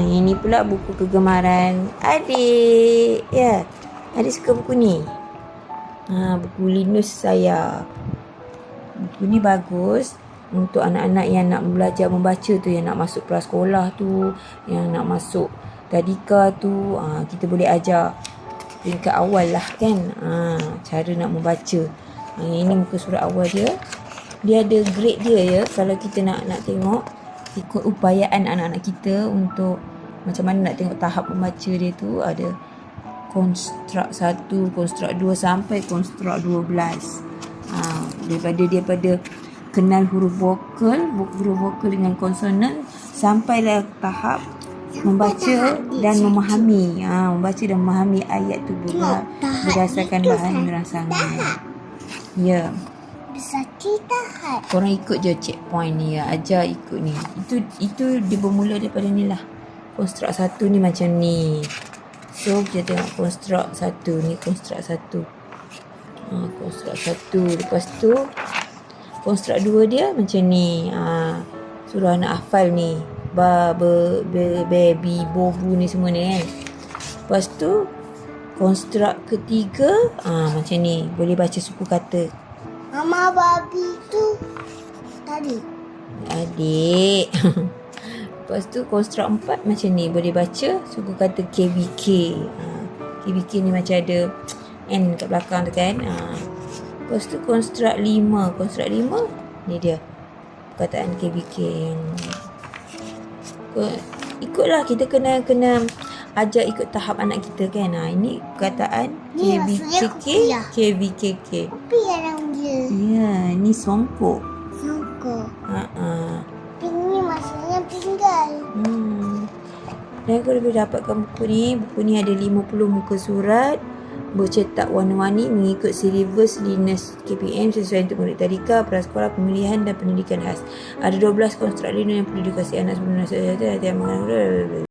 Yang ni pula buku kegemaran adik. Ya, adik suka buku ni. Buku Linus saya. Buku ni bagus untuk anak-anak yang nak belajar membaca tu, yang nak masuk prasekolah tu, yang nak masuk tadika tu. Kita boleh ajar peringkat awal lah kan, cara nak membaca. Ini muka surat awal dia. Dia ada grade dia ya. Kalau kita nak tengok ikut upayaan anak-anak kita untuk macam mana nak tengok tahap membaca dia tu, ada konstruk 1, konstruk 2 sampai konstruk 12. Daripada kenal huruf vokal dengan konsonan sampailah tahap membaca dan memahami. Membaca dan memahami ayat tu berdasarkan bahan rangsangan. Ya. Bisa tahap. Korang ikut je checkpoint ni ya. Ajar ikut ni. Itu dia bermula daripada ni lah. Konstruk 1 ni macam ni. So kita tengok konstruk 1 ni, konstruk 1. Konstruk 1. Lepas tu konstruk 2 dia macam ni. Suruh anak hafal ni. Baby, bobu ni semua ni kan. Lepas tu konstruk ketiga macam ni. Boleh baca suku kata. Mama babi tu tadi. Adik. Lepas tu konstruk 4 macam ni. Boleh baca suku kata KBK. KBK ni macam ada N kat belakang tu kan. Lepas tu konstruk 5. Konstruk 5 ni dia perkataan KBK. Ikutlah, kita kena ajar ikut tahap anak kita kan. Ini perkataan KBKK, KBKK. Kopi yang dia. Ya, ni songkok. Songkok. Ini maksudnya tinggal. Dan kalau boleh dapatkan buku ni ada 50 muka surat bercetak warna-warni mengikut silibus Linus KPM sesuai untuk murid tadika, prasekolah, pemilihan dan pendidikan khas. Ada 12 konstruk Linus yang perlu dikasih anak sebelum masa